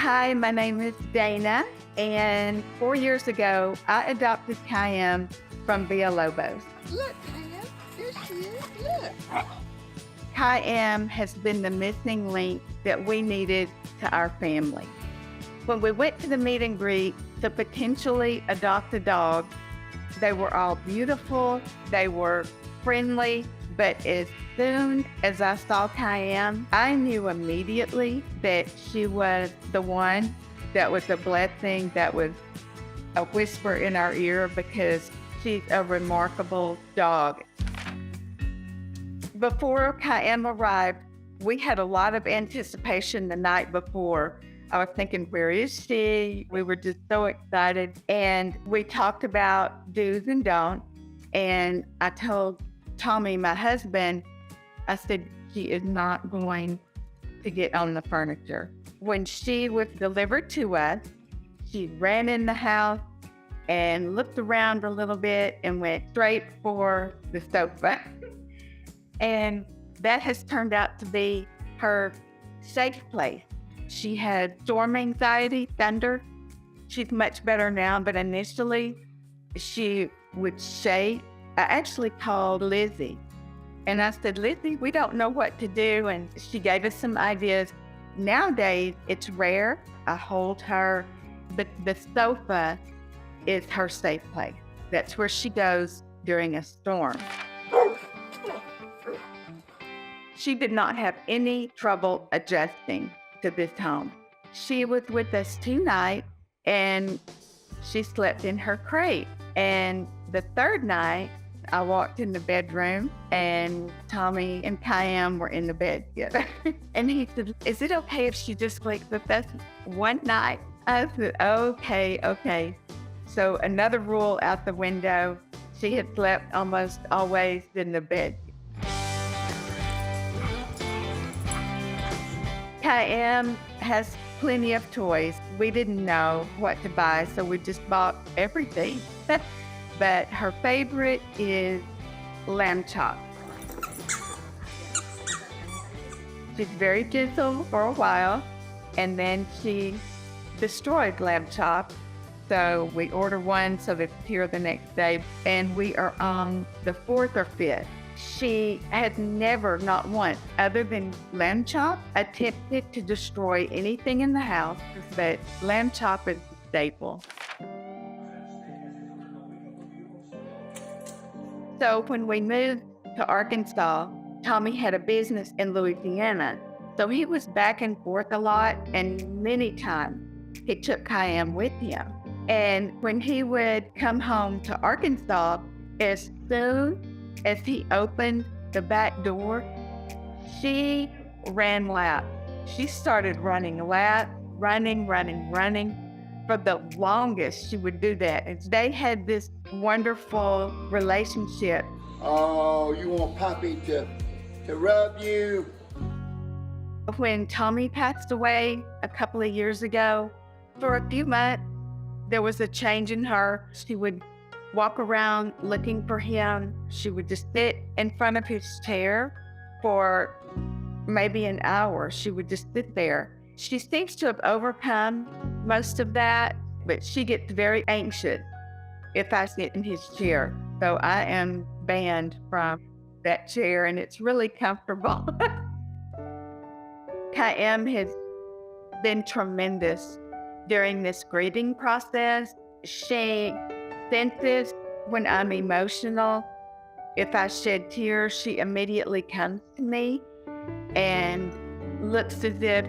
Hi, my name is Dana, and 4 years ago, I adopted Caim from Villalobos. Look, Caim, there she is. Look. Caim has been the missing link that we needed to our family. When we went to the meet and greet to potentially adopt a dog, they were all beautiful, they were friendly, but as soon as I saw Caim, I knew immediately that she was the one. That was a blessing, that was a whisper in our ear because she's a remarkable dog. Before Caim arrived, we had a lot of anticipation the night before. I was thinking, where is she? We were just so excited. And we talked about do's and don'ts. And I told Tommy, my husband, I said, she is not going to get on the furniture. When she was delivered to us, she ran in the house and looked around a little bit and went straight for the sofa. And that has turned out to be her safe place. She had storm anxiety, thunder. She's much better now, but initially she would shake. I actually called Lizzie and I said, Lizzie, we don't know what to do. And she gave us some ideas. Nowadays, it's rare. I hold her, but the sofa is her safe place. That's where she goes during a storm. She did not have any trouble adjusting to this home. She was with us 2 nights and she slept in her crate. And the third night, I walked in the bedroom and Tommy and Caim were in the bed together. And he said, is it okay if she just sleeps with us one night? I said, okay. So another rule out the window, she had slept almost always in the bed. Caim has plenty of toys. We didn't know what to buy, so we just bought everything. But her favorite is lamb chop. She's very gentle for a while, and then she destroyed lamb chop. So we order one so that it's here the next day, and we are on the 4th or 5th. She had never, not once, other than lamb chop, attempted to destroy anything in the house, but lamb chop is the staple. So when we moved to Arkansas, Tommy had a business in Louisiana. So he was back and forth a lot, and many times he took Caim with him. And when he would come home to Arkansas, as soon as he opened the back door, she ran laps. She started running laps, running. For the longest, she would do that. And they had this wonderful relationship. Oh, you want Poppy to rub you? When Tommy passed away a couple of years ago, for a few months, there was a change in her. She would walk around looking for him. She would just sit in front of his chair for maybe an hour. She would just sit there. She seems to have overcome most of that, but she gets very anxious if I sit in his chair. So I am banned from that chair, and it's really comfortable. Caim has been tremendous during this grieving process. She senses when I'm emotional. If I shed tears, she immediately comes to me and looks as if,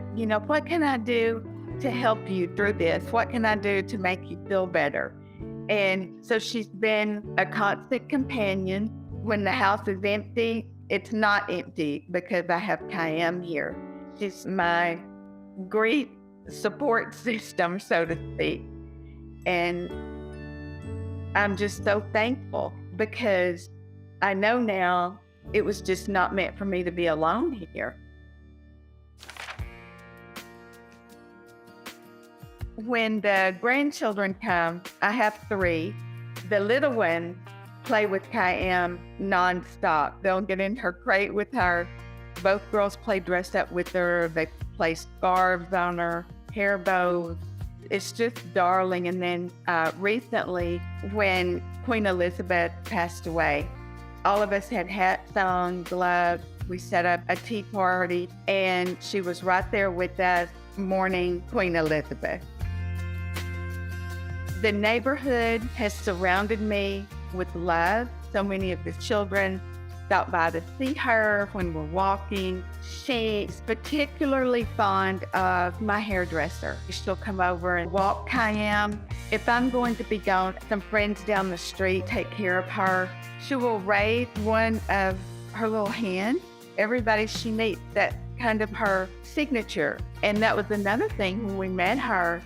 what can I do to help you through this? What can I do to make you feel better? And so she's been a constant companion. When the house is empty, it's not empty because I have Caim here. She's my grief support system, so to speak. And I'm just so thankful because I know now it was just not meant for me to be alone here. When the grandchildren come, I have 3. The little ones play with Caim nonstop. They'll get in her crate with her. Both girls play dressed up with her. They play scarves on her. hair bows. It's just darling. And then recently, when Queen Elizabeth passed away, all of us had hats on, gloves. We set up a tea party, and she was right there with us mourning Queen Elizabeth. The neighborhood has surrounded me with love. So many of the children stop by to see her when we're walking. She's particularly fond of my hairdresser. She'll come over and walk Caim. If I'm going to be gone, some friends down the street take care of her. She will raise one of her little hands. Everybody she meets, that's kind of her signature. And that was another thing when we met her.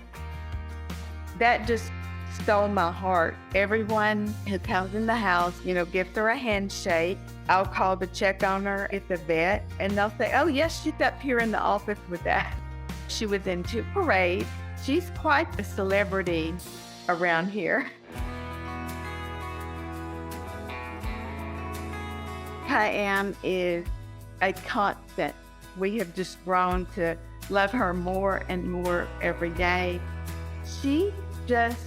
That just stole my heart. Everyone who comes in the house, gives her a handshake. I'll call to check on her at the vet, and they'll say, oh, yes, she's up here in the office with that. She was in 2 parades. She's quite a celebrity around here. Caim is a constant. We have just grown to love her more and more every day. She's just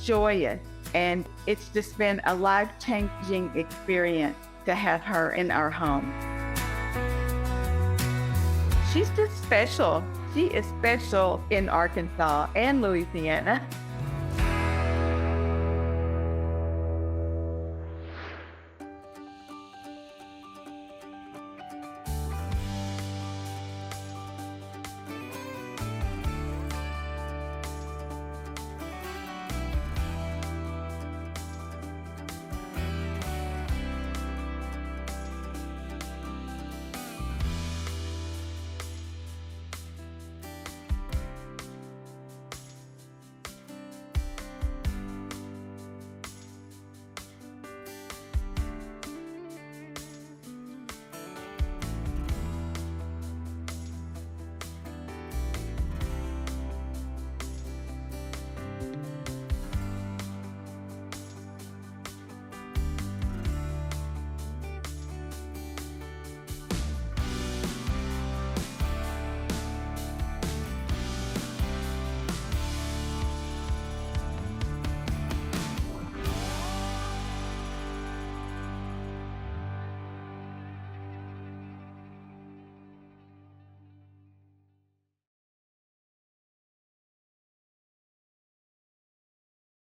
joyous, and it's just been a life-changing experience to have her in our home. She's just special. She is special in Arkansas and Louisiana.